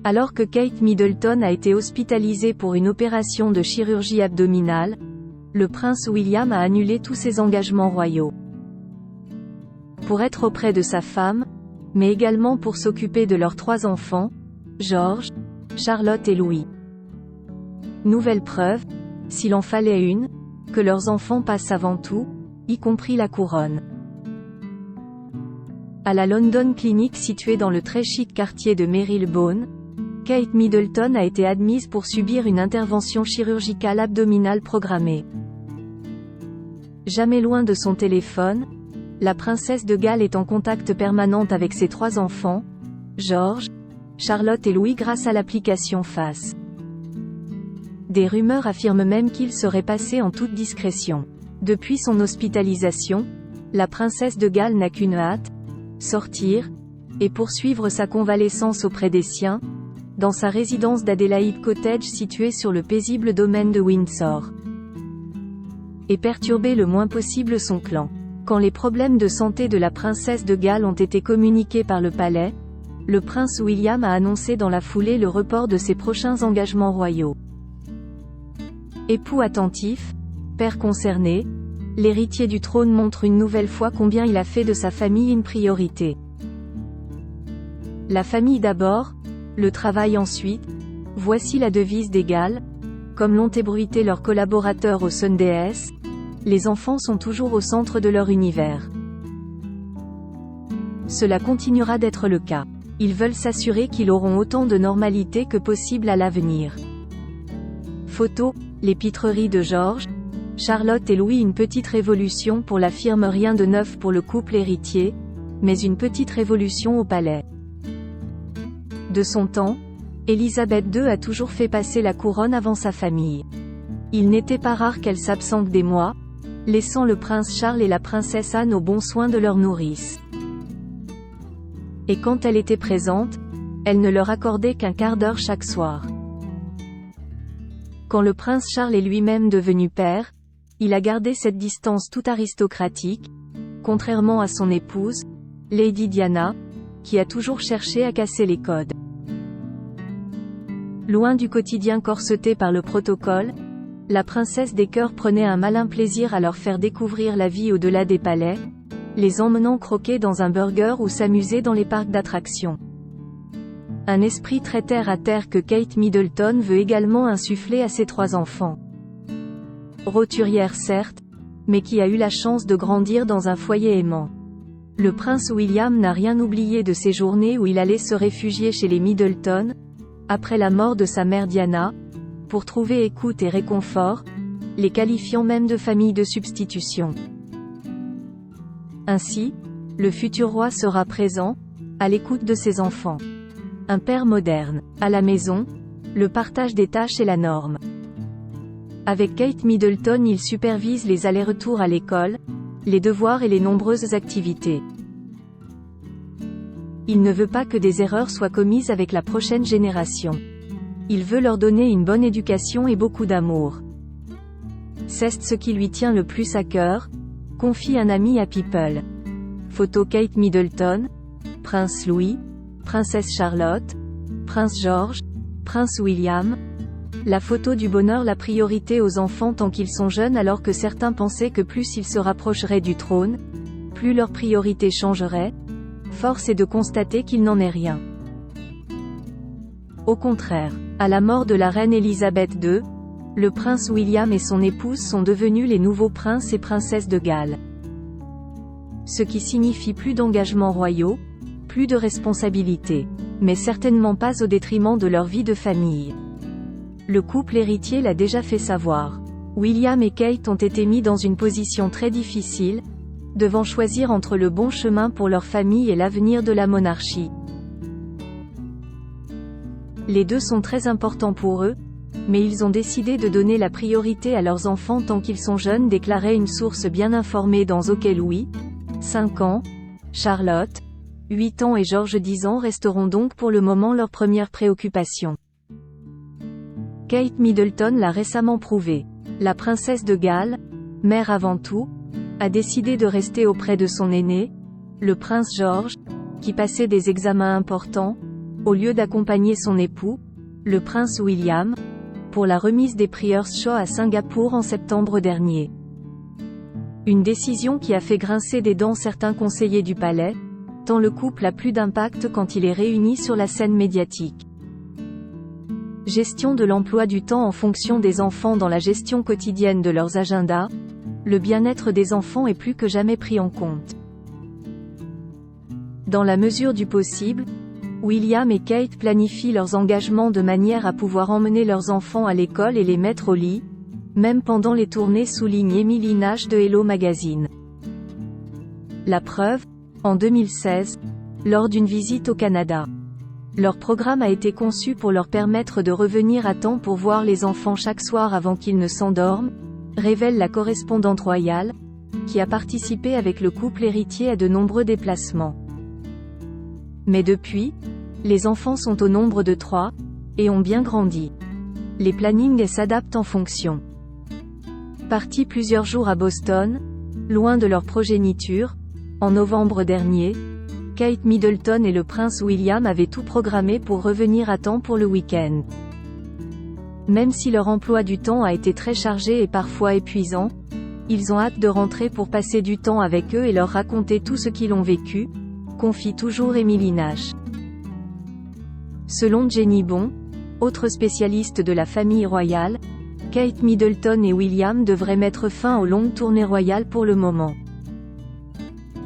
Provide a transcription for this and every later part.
Alors que Kate Middleton a été hospitalisée pour une opération de chirurgie abdominale, le prince William a annulé tous ses engagements royaux. Pour être auprès de sa femme, mais également pour s'occuper de leurs 3 enfants, George, Charlotte et Louis. Nouvelle preuve, s'il en fallait une, que leurs enfants passent avant tout, y compris la couronne. À la London Clinic située dans le très chic quartier de Marylebone, Kate Middleton a été admise pour subir une intervention chirurgicale abdominale programmée. Jamais loin de son téléphone, la princesse de Galles est en contact permanent avec ses 3 enfants, George, Charlotte et Louis grâce à l'application Face. Des rumeurs affirment même qu'il serait passé en toute discrétion. Depuis son hospitalisation, la princesse de Galles n'a qu'une hâte, sortir, et poursuivre sa convalescence auprès des siens, dans sa résidence d'Adelaide Cottage située sur le paisible domaine de Windsor. Et perturber le moins possible son clan. Quand les problèmes de santé de la princesse de Galles ont été communiqués par le palais, le prince William a annoncé dans la foulée le report de ses prochains engagements royaux. Époux attentif, père concerné, l'héritier du trône montre une nouvelle fois combien il a fait de sa famille une priorité. La famille d'abord, le travail ensuite, voici la devise des Galles, comme l'ont ébruité leurs collaborateurs au Sundays, les enfants sont toujours au centre de leur univers. Cela continuera d'être le cas. Ils veulent s'assurer qu'ils auront autant de normalité que possible à l'avenir. Photo, les pitreries de George, Charlotte et Louis. Une petite révolution pour la firme. Rien de neuf pour le couple héritier, mais une petite révolution au palais. De son temps, Élisabeth II a toujours fait passer la couronne avant sa famille. Il n'était pas rare qu'elle s'absente des mois, laissant le prince Charles et la princesse Anne aux bons soins de leur nourrice. Et quand elle était présente, elle ne leur accordait qu'un quart d'heure chaque soir. Quand le prince Charles est lui-même devenu père, il a gardé cette distance tout aristocratique, contrairement à son épouse, Lady Diana, qui a toujours cherché à casser les codes. Loin du quotidien corseté par le protocole, la princesse des cœurs prenait un malin plaisir à leur faire découvrir la vie au-delà des palais, les emmenant croquer dans un burger ou s'amuser dans les parcs d'attractions. Un esprit très terre à terre que Kate Middleton veut également insuffler à ses 3 enfants. Roturière certes, mais qui a eu la chance de grandir dans un foyer aimant. Le prince William n'a rien oublié de ces journées où il allait se réfugier chez les Middleton, après la mort de sa mère Diana, pour trouver écoute et réconfort, les qualifiant même de famille de substitution. Ainsi, le futur roi sera présent, à l'écoute de ses enfants. Un père moderne. À la maison, le partage des tâches est la norme. Avec Kate Middleton, il supervise les allers-retours à l'école, les devoirs et les nombreuses activités. Il ne veut pas que des erreurs soient commises avec la prochaine génération. Il veut leur donner une bonne éducation et beaucoup d'amour. C'est ce qui lui tient le plus à cœur, confie un ami à People. Photo Kate Middleton, Prince Louis, Princesse Charlotte, Prince George, Prince William. La photo du bonheur. La priorité aux enfants tant qu'ils sont jeunes, alors que certains pensaient que plus ils se rapprocheraient du trône, plus leur priorité changerait. Force est de constater qu'il n'en est rien. Au contraire, à la mort de la reine Élisabeth II, le prince William et son épouse sont devenus les nouveaux princes et princesses de Galles. Ce qui signifie plus d'engagements royaux, plus de responsabilités, mais certainement pas au détriment de leur vie de famille. Le couple héritier l'a déjà fait savoir. William et Kate ont été mis dans une position très difficile, devant choisir entre le bon chemin pour leur famille et l'avenir de la monarchie. Les deux sont très importants pour eux, mais ils ont décidé de donner la priorité à leurs enfants tant qu'ils sont jeunes, déclarait une source bien informée dans OK. Louis, 5 ans, Charlotte, 8 ans et George 10 ans resteront donc pour le moment leurs premières préoccupations. Kate Middleton l'a récemment prouvé. La princesse de Galles, mère avant tout, a décidé de rester auprès de son aîné, le prince George, qui passait des examens importants, au lieu d'accompagner son époux, le prince William, pour la remise des Prix Shaw à Singapour en septembre dernier. Une décision qui a fait grincer des dents certains conseillers du palais, tant le couple a plus d'impact quand il est réuni sur la scène médiatique. Gestion de l'emploi du temps en fonction des enfants dans la gestion quotidienne de leurs agendas, le bien-être des enfants est plus que jamais pris en compte. Dans la mesure du possible, William et Kate planifient leurs engagements de manière à pouvoir emmener leurs enfants à l'école et les mettre au lit, même pendant les tournées, souligne Emily Nash de Hello Magazine. La preuve, en 2016, lors d'une visite au Canada. Leur programme a été conçu pour leur permettre de revenir à temps pour voir les enfants chaque soir avant qu'ils ne s'endorment, révèle la correspondante royale, qui a participé avec le couple héritier à de nombreux déplacements. Mais depuis, les enfants sont au nombre de 3, et ont bien grandi. Les plannings s'adaptent en fonction. Partis plusieurs jours à Boston, loin de leur progéniture, en novembre dernier, Kate Middleton et le prince William avaient tout programmé pour revenir à temps pour le week-end. Même si leur emploi du temps a été très chargé et parfois épuisant, ils ont hâte de rentrer pour passer du temps avec eux et leur raconter tout ce qu'ils ont vécu, confie toujours Emily Nash. Selon Jenny Bon, autre spécialiste de la famille royale, Kate Middleton et William devraient mettre fin aux longues tournées royales pour le moment.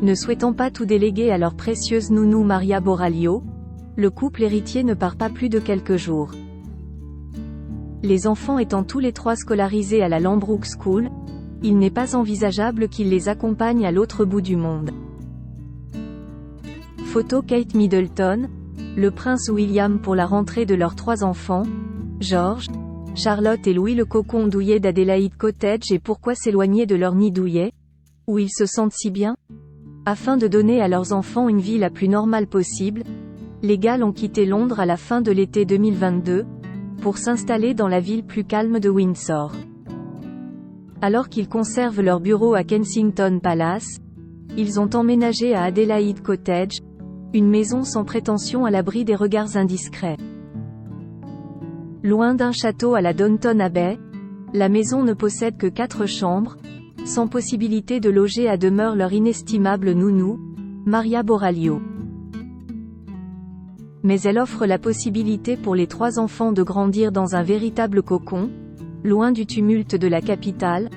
Ne souhaitant pas tout déléguer à leur précieuse nounou Maria Boralio, le couple héritier ne part pas plus de quelques jours. Les enfants étant tous les 3 scolarisés à la Lambrook School, il n'est pas envisageable qu'ils les accompagnent à l'autre bout du monde. Photo Kate Middleton, le prince William pour la rentrée de leurs 3 enfants, George, Charlotte et Louis. Le cocon douillet d'Adélaïde Cottage et pourquoi s'éloigner de leur nid douillet, où ils se sentent si bien? Afin de donner à leurs enfants une vie la plus normale possible, les Gales ont quitté Londres à la fin de l'été 2022, pour s'installer dans la ville plus calme de Windsor. Alors qu'ils conservent leur bureau à Kensington Palace, ils ont emménagé à Adélaïde Cottage, une maison sans prétention à l'abri des regards indiscrets. Loin d'un château à la Downton Abbey, la maison ne possède que 4 chambres, sans possibilité de loger à demeure leur inestimable nounou, Maria Boralio. Mais elle offre la possibilité pour les 3 enfants de grandir dans un véritable cocon, loin du tumulte de la capitale,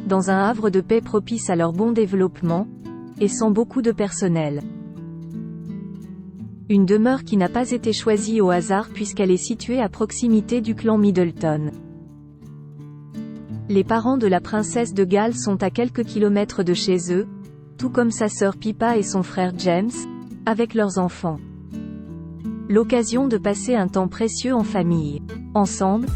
dans un havre de paix propice à leur bon développement, et sans beaucoup de personnel. Une demeure qui n'a pas été choisie au hasard puisqu'elle est située à proximité du clan Middleton. Les parents de la princesse de Galles sont à quelques kilomètres de chez eux, tout comme sa sœur Pippa et son frère James, avec leurs enfants. L'occasion de passer un temps précieux en famille. Ensemble,